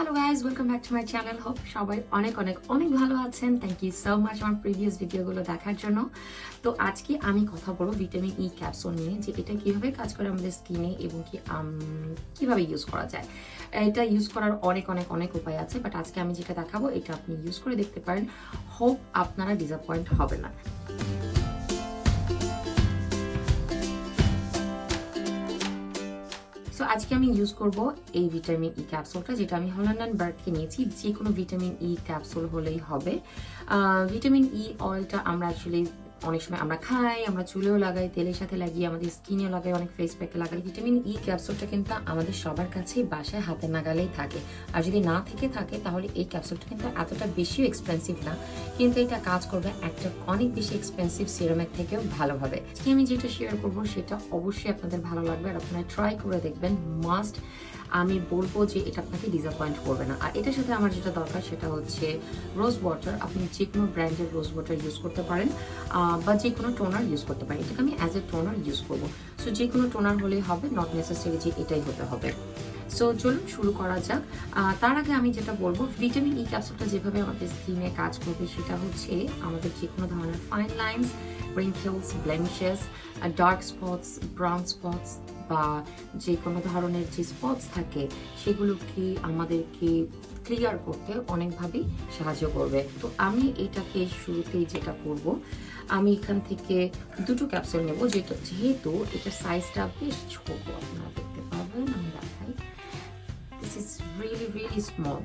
Hello guys, welcome back to my channel. Hope সবাই অনেক ভালো আছেন। থ্যাংক ইউ সো মাচ আমার প্রিভিয়াস ভিডিওগুলো দেখার জন্য। তো আজকে আমি কথা বলবো ভিটামিন ই ক্যাপসুল নিয়ে, যে এটা কিভাবে কাজ করে আমাদের স্কিনে এবং কিভাবে ইউজ করা যায়। এটা ইউজ করার অনেক উপায় আছে, বাট আজকে আমি যেটা দেখাবো এটা আপনি ইউজ করে দেখতে পারেন। হোপ আপনারা ডিসঅ্যাপয়েন্ট হবে না। তো আজকে আমি ইউজ করব এই ভিটামিন ই ক্যাপসুলটা, যেটা আমি হল্যান্ড অ্যান্ড বার্ডকে নিয়েছি। যে কোনো ভিটামিন ই ক্যাপসুল হলেই হবে। ভিটামিন ই অয়েলটা আমরা অ্যাকচুয়ালি অনেক সময় আমরা খাই, আমরা চুলেও লাগাই, তেলের সাথে লাগিয়ে, আমাদের স্কিনেও লাগাই, অনেক ফেস প্যাকে লাগাই। ভিটামিন ই ক্যাপসুলটা কিন্তু আমাদের সবার কাছেই বাসায় হাতে নাগালেই থাকে। আর যদি না থেকে থাকে তাহলে এই ক্যাপসুলটা কিন্তু এতটা বেশিও এক্সপেন্সিভ না, কিন্তু এটা কাজ করবে একটা অনেক বেশি এক্সপেন্সিভ সিরামের থেকেও ভালোভাবে। আজকে আমি যেটা শেয়ার করবো সেটা অবশ্যই আপনাদের ভালো লাগবে, আর আপনারা ট্রাই করে দেখবেন। মাস্ট আমি বলবো যে এটা আপনাকে ডিসঅ্যাপয়েন্ট করবে না। আর এটার সাথে আমার যেটা দরকার সেটা হচ্ছে রোজ ওয়াটার। আপনি যে কোনো ব্র্যান্ডের রোজ ওয়াটার ইউজ করতে পারেন, বা যে কোনো টোনার ইউজ করতে পারেন। এটাকে আমি অ্যাজ এ টোনার ইউজ করবো। সো যে কোনো টোনার হলেই হবে, নট নেসেসারি যে এটাই হতে হবে। সো চলুন শুরু করা যাক। তার আগে আমি যেটা বলবো, ভিটামিন ই ক্যাপসুলটা যেভাবে আমাদের স্কিনে কাজ করবে সেটা হচ্ছে আমাদের যে কোনো ধরনের fine lines, wrinkles, blemishes, dark spots, brown spots বা যে কোনো ধরনের যে স্পটস থাকে সেগুলোকে আমাদেরকে ক্লিয়ার করতে অনেকভাবেই সাহায্য করবে। তো আমি এটাকে শুরুতেই যেটা করব, আমি এখান থেকে দুটো ক্যাপসুল নেব, যেহেতু এটার সাইজটা বেশ ছোট, আপনারা দেখতে পাবেন। আমি দেখাই, this is really small.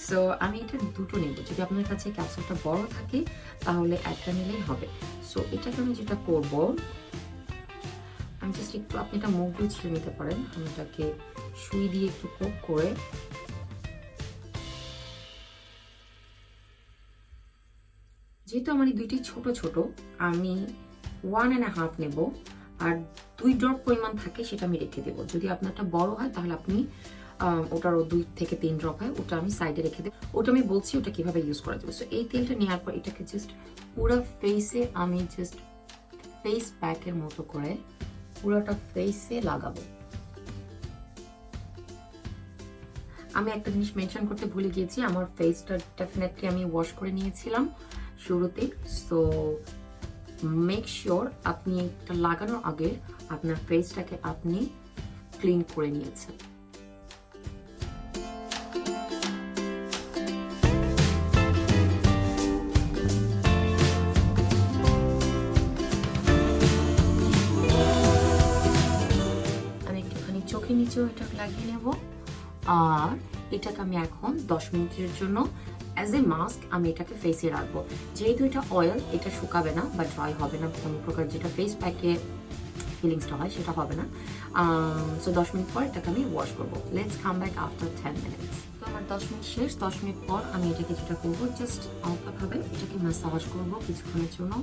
So আমি এটা দুটো নেব। যদি আপনার কাছে ক্যাপসুলটা বড় থাকে তাহলে একটা নিলেই হবে। সো এটাকে আমি যেটা করব, আমি জাস্ট একটু, আপনি এটা মুখ দিয়ে ছিঁড়ে নিতে পারেন। আমি এটাকে সুই দিয়ে একটু পোক করে যেহেতু আমার এই দুইটি ছোট, আমি 1.5 নেব, আর 2 ড্রপ পরিমাণ থাকে সেটা আমি রেখে দেবো। যদি আপনারটা বড় হয় তাহলে আপনি ওটারও 2 থেকে 3 ড্রপ হয়, ওটা আমি সাইডে রেখে দেবো। ওটা আমি বলছি ওটা কিভাবে ইউজ করা যাবে। সো এই তেলটা নেওয়ার পর এটাকে জাস্ট পুরো ফেসে আমি জাস্ট ফেস প্যাকের মতো করে পুরোটা ফেসে লাগাবো। আমি একটা জিনিস মেনশন করতে ভুলে গিয়েছি, আমার ফেসটা ডেফিনেটলি আমি ওয়াশ করে নিয়েছিলাম শুরুতে। সো মেক শিওর আপনি এটা লাগানোর আগে আপনার ফেসটাকে আপনি ক্লিন করে নিয়েছেন। চোখের নিচেও এটাকে লাগিয়ে নেব, আর এটাকে আমি এখন 10 মিনিটের জন্য অ্যাজ এ মাস্ক আমি এটাকে ফেসে রাখবো। যেহেতু এটা অয়েল, এটা শুকাবে না বা ড্রাই হবে না কোনো প্রকার, যেটা ফেস প্যাকে ফিলিংসটা হয় সেটা হবে না। সো 10 মিনিট পর এটাকে আমি ওয়াশ করবো। Let's come back after 10 minutes. তো আমার 10 মিনিট শেষ। 10 মিনিট পর আমি এটাকে যেটা করবো, জাস্ট হালকাভাবে এটাকে ম্যাসাজ করবো কিছুক্ষণের জন্য।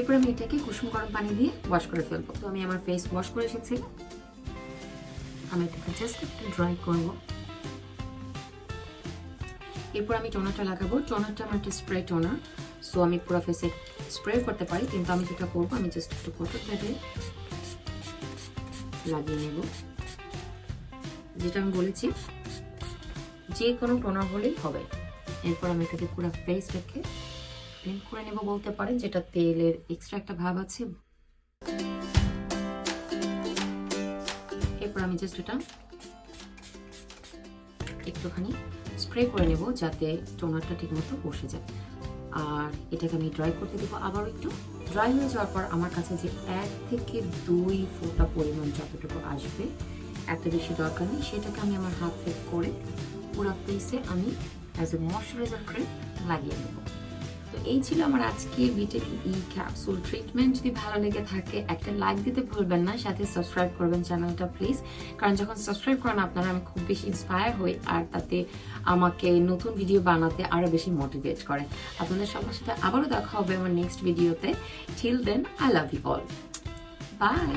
এরপর আমি এটাকে কুসুম গরম পানি দিয়ে ওয়াশ করে ফেলবো। তো আমি আমার ফেস ওয়াশ করে এসেছি, আমি এটাকে জাস্ট একটু ড্রাই করবো। এরপর আমি টোনারটা লাগাবো। টোনারটা আমার একটা স্প্রে টোনার, সো আমি পুরো ফেসে স্প্রে করতে পারি, কিন্তু আমি যেটা করবো, আমি জাস্ট একটু কটন প্যাডে লাগিয়ে নেব। যেটা আমি বলেছি যে কোনো টোনার হলেই হবে। এরপর আমি এটাকে পুরো ফেসটাকে ক্লিন করে নেব বলতে পারেন, যেটা তেলের এক্সট্রা একটা ভাব আছে। এরপর আমি জাস্ট এটা একটুখানি স্প্রে করে নেব যাতে টোনারটা ঠিক মতো বসে যায়। আর এটাকে আমি ড্রাই করতে দেবো আবার একটু। ড্রাই হয়ে যাওয়ার পর আমার কাছে যে 1 থেকে 2 ফোঁটা পরিমাণ যতটুকু আসবে, এত বেশি দরকার নেই, সেটাকে আমি আমার হাত ফেক করে পুরো ফেসে আমি অ্যাজ এ ময়শ্চারাইজার ক্রিম লাগিয়ে নেব। তো এই ছিল আমার আজকে ভিটামিন ই ক্যাপসুল ট্রিটমেন্ট। যদি ভালো লেগে থাকে একটা লাইক দিতে ভুলবেন না, সাথে সাবস্ক্রাইব করবেন চ্যানেলটা প্লিজ। কারণ যখন সাবস্ক্রাইব করেন আপনারা, আমি খুব বেশি ইন্সপায়ার হই, আর তাতে আমাকে নতুন ভিডিও বানাতে আরো বেশি মোটিভেট করে। আপনাদের সবার সাথে আবারও দেখা হবে আমার নেক্সট ভিডিওতে। Till then, I love you all, by.